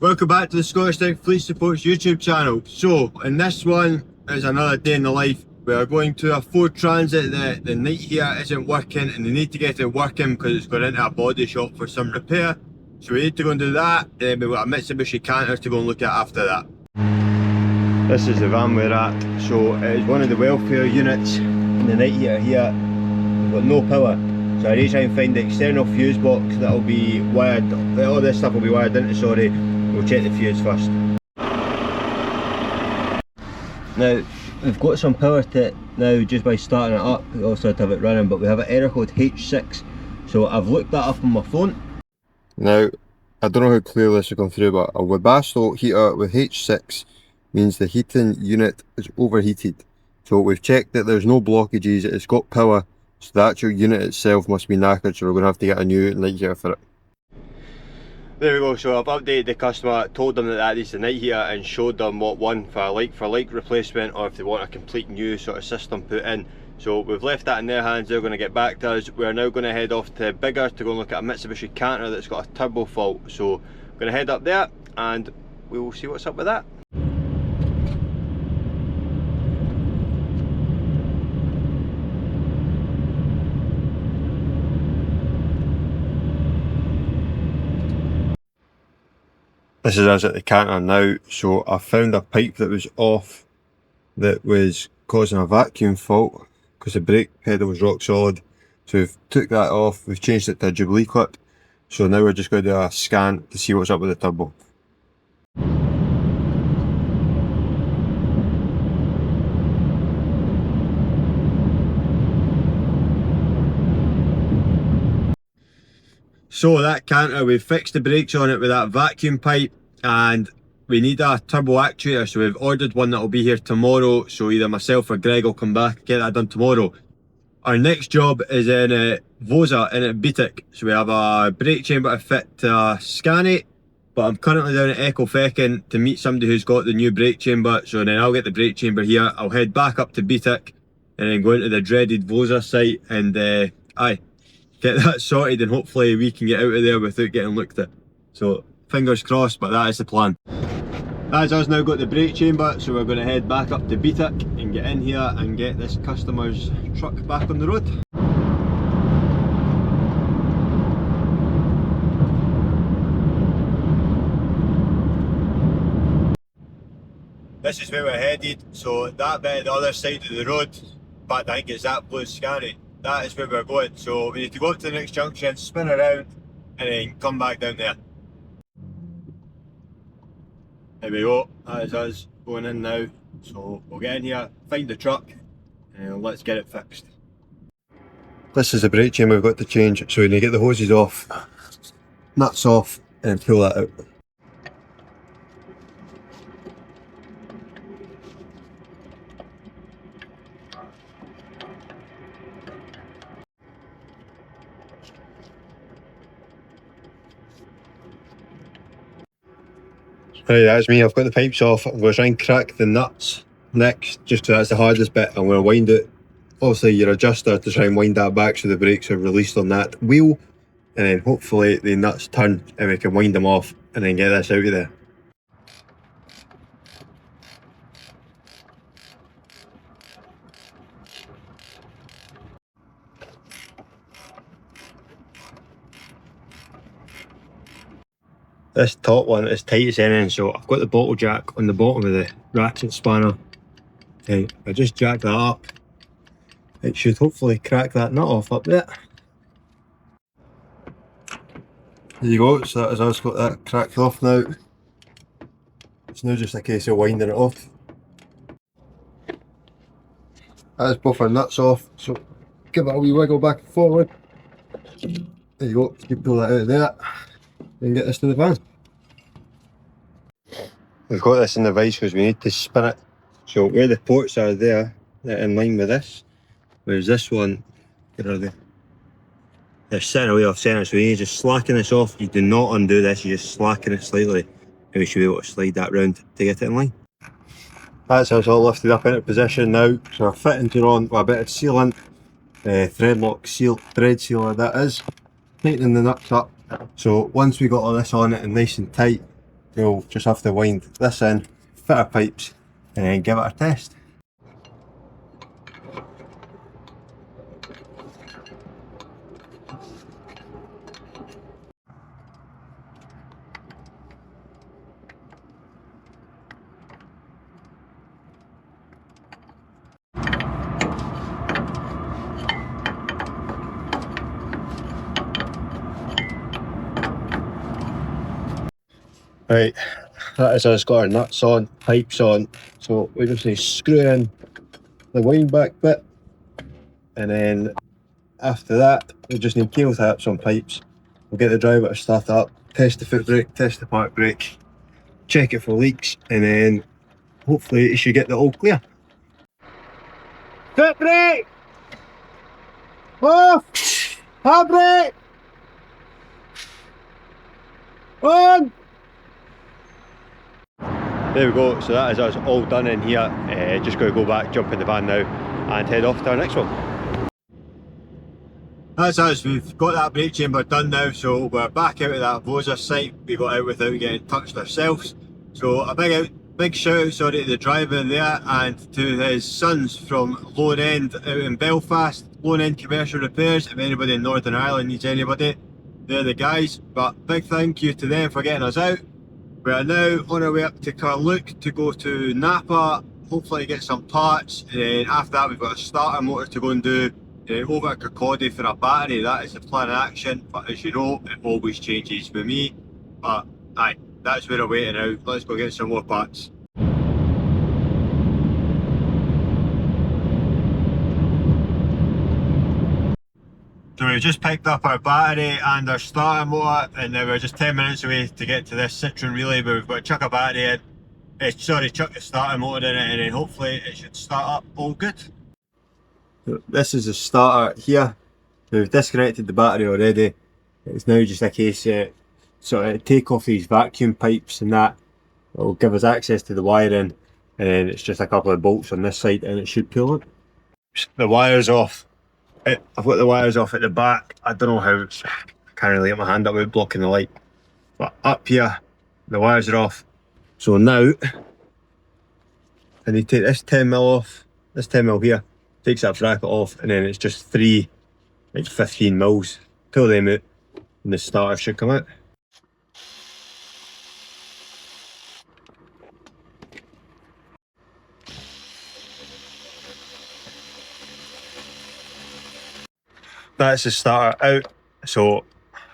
Welcome back to the Scottish Tech Fleet Supports YouTube channel. So, in this one is another day in the life. We are going to a Ford Transit. The night heater isn't working and they need to get it working because it's going into a body shop for some repair. So we need to go and do that. Then we've got a Mitsubishi Canter to go and look at after that. This is the van we're at. So it is one of the welfare units in the night heater here. We've got no power. So I need to try and find the external fuse box that'll be wired. All this stuff will be wired into, sorry. We'll check the fuse first. Now, we've got some power to it now just by starting it up. We also have to have it running, but we have an error code H6. So I've looked that up on my phone. Now, I don't know how clearly this will come through, but a Webasto heater with H6 means the heating unit is overheated. So we've checked that there's no blockages, it's got power, so the actual unit itself must be knackered, so we're going to have to get a new light heater for it. There we go, so I've updated the customer, told them that is the night heater and showed them what one for like replacement, or if they want a complete new sort of system put in. So we've left that in their hands, they're going to get back to us. We're now going to head off to Bigger to go and look at a Mitsubishi Canter that's got a turbo fault. So we're going to head up there and we will see what's up with that. This is us at the Canter now. So I found a pipe that was off that was causing a vacuum fault because the brake pedal was rock solid. So we've took that off, we've changed it to a Jubilee clip. So now we're just going to do a scan to see what's up with the turbo. So that Canter, we've fixed the brakes on it with that vacuum pipe and we need a turbo actuator, so we've ordered one that will be here tomorrow. So either myself or Greg will come back and get that done tomorrow. Our next job is in Vosa in at Beattock. So we have a brake chamber to fit to a Scania, but I'm currently down at Echo Feckin to meet somebody who's got the new brake chamber. So then I'll get the brake chamber here, I'll head back up to Beattock and then go into the dreaded Vosa site and get that sorted, and hopefully we can get out of there without getting looked at. So fingers crossed, but that is the plan. That's us now got the brake chamber, so we're going to head back up to Beattock and get in here and get this customer's truck back on the road. This is where we're headed, so that bit at the other side of the road, but I think it's that blue Scania. That is where we're going, so we need to go up to the next junction, spin around and then come back down there. There we go, that is us going in now. So we'll get in here, find the truck and let's get it fixed. This is the brake chamber we've got to change, so we need to get the hoses off, nuts off and pull that out. Right, that's me, I've got the pipes off. I'm going to try and crack the nuts next, just because that's the hardest bit. I'm going to wind it, obviously your adjuster, to try and wind that back so the brakes are released on that wheel, and then hopefully the nuts turn and we can wind them off and then get this out of there. This top one is tight as anything, so I've got the bottle jack on the bottom of the ratchet spanner. Okay, I just jack that up. It should hopefully crack that nut off up there. There you go, so that has us got that cracked off now. It's now just a case of winding it off. That is both our nuts off, so give it a wee wiggle back and forward. There you go, you pull that out of there and get this to the van. We've got this in the vice because we need to spin it. So where the ports are there, they're in line with this. Whereas this one, where are they? They're sitting away off centre, so you need to just slacken this off. You do not undo this, you just slacken it slightly and we should be able to slide that round to get it in line. That's us all lifted up into position now. So our fittings are on with a bit of sealant, thread lock seal, thread sealer that is, tightening the nuts up. So once we got all this on it and nice and tight, we'll just have to wind this in, fit our pipes, and then give it a test. Right, that is us got our nuts on, pipes on, so we just need to screw in the wind back bit, and then after that we just need keel taps on pipes. We'll get the driver to start up, test the foot brake, test the park brake, check it for leaks, and then hopefully it should get the all clear. Foot brake! Off! Park brake! On! There we go, so that is us all done in here. Just got to go back, jump in the van now and head off to our next one. That's us, we've got that brake chamber done now, so we're back out of that Vosa site. We got out without getting touched ourselves. So a big shout out to the driver there and to his sons from Lone End out in Belfast. Lone End Commercial Repairs. If anybody in Northern Ireland needs anybody, they're the guys. But big thank you to them for getting us out. We are now on our way up to Carluke to go to Napa, hopefully get some parts, and then after that we've got a starter motor to go and do over at Kirkcaldy for a battery. That is the plan of action, but as you know, it always changes with me. But aye, that's where we're waiting now. Let's go get some more parts. So we've just picked up our battery and our starter motor, and now we're just 10 minutes away to get to this Citroën Relay, but we've got to chuck a battery in, chuck the starter motor in it, and then hopefully it should start up all good. So this is the starter here. We've disconnected the battery already. It's now just a case of sort of take off these vacuum pipes and that. It'll give us access to the wiring, and then it's just a couple of bolts on this side and it should pull it. The wire's off. I've got the wires off at the back. I don't know how, I can't really get my hand up without blocking the light. But up here, the wires are off. So now, I need to take this 10mm off, this 10mm here, takes that bracket off, and then it's just three, like 15mm. Pull them out, and the starter should come out. That's the starter out, so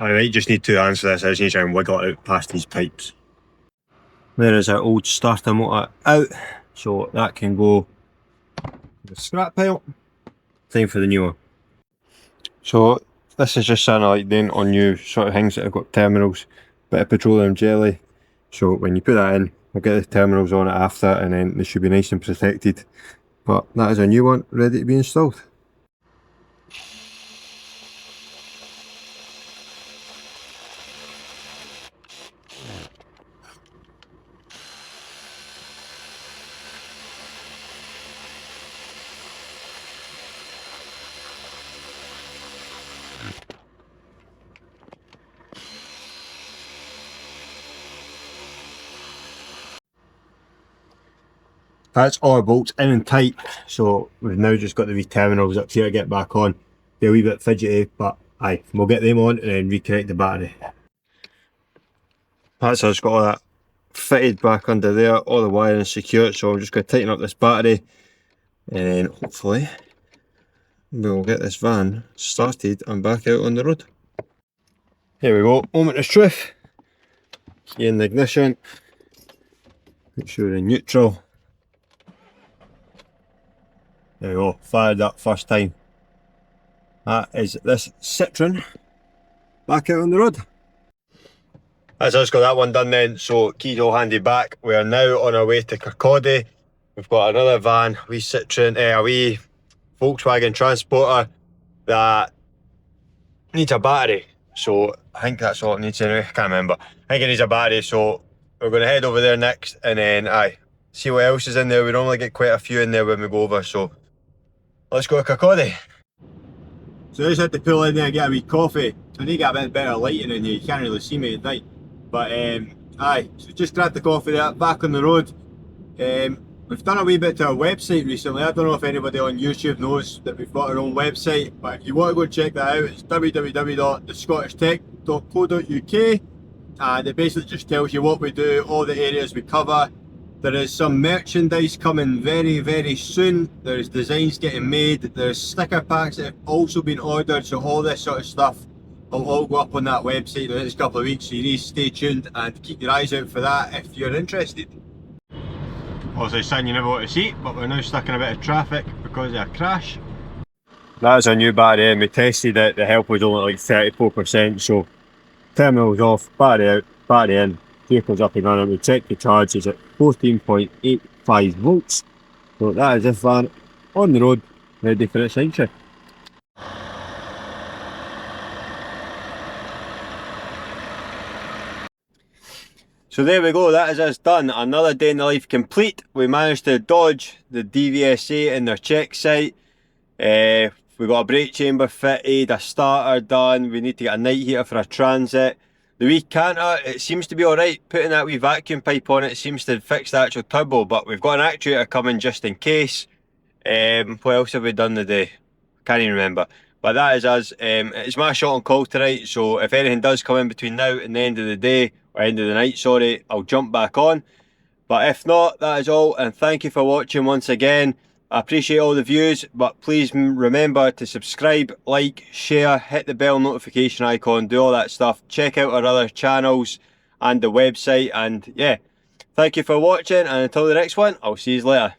I might just need two hands for this. I just need to try and wiggle it out past these pipes. There is our old starter motor out, so that can go in the scrap pile. Time for the new one. So this is just something I like doing on new sort of things that have got terminals, bit of petroleum jelly. So when you put that in, I'll get the terminals on it after, and then they should be nice and protected. But that is a new one ready to be installed. That's all our bolts in and tight, so we've now just got the wee terminals up here to get back on. They're a wee bit fidgety, but aye, we'll get them on and then reconnect the battery. That's us got all that fitted back under there, all the wiring secured, so I'm just going to tighten up this battery and then hopefully we'll get this van started and back out on the road. Here we go, moment of truth. Key in the ignition, make sure we're in neutral. There we go, fired up first time. That is this Citroën back out on the road. That's us got that one done then, so keys all handed back. We are now on our way to Kirkcaldy. We've got another van, a wee Citroën, a wee Volkswagen Transporter that needs a battery. So I think that's all it needs anyway, I can't remember. I think it needs a battery, so we're going to head over there next and then see what else is in there. We normally get quite a few in there when we go over, so let's go to Kirkcaldy. So I just had to pull in there and get a wee coffee. I need to get a bit better lighting in here, you can't really see me at night. But I Aye, so just grabbed the coffee there, back on the road. We've done a wee bit to our website recently. I don't know if anybody on YouTube knows that we've got our own website, but if you want to go check that out, it's www.thescottishtech.co.uk, and it basically just tells you what we do, all the areas we cover. There is some merchandise coming very, very soon. There's designs getting made. There's sticker packs that have also been ordered, so all this sort of stuff will all go up on that website in the next couple of weeks, so you need to stay tuned and keep your eyes out for that if you're interested. Obviously, something you never want to see, but we're now stuck in a bit of traffic because of a crash. That's a new battery, and we tested it. The health was only like 34%, so terminal's off, battery out, battery in, vehicle's up and running. We checked the charge is at 14.85 volts. So that is this van on the road, ready for its entry. So there we go, that is us done. Another day in the life complete. We managed to dodge the DVSA in their check site. We got a brake chamber fitted, a starter done. We need to get a night heater for a transit. The wee Canter, it seems to be alright. Putting that wee vacuum pipe on it seems to fix the actual turbo, but we've got an actuator coming just in case. What else have we done today? Can't even remember. But that is us. It's my shot on call tonight, so if anything does come in between now and the end of the day, or end of the night, sorry, I'll jump back on. But if not, that is all, and thank you for watching once again. I appreciate all the views, but please remember to subscribe, like, share, hit the bell notification icon, do all that stuff. Check out our other channels and the website, and yeah, thank you for watching, and until the next one, I'll see you later.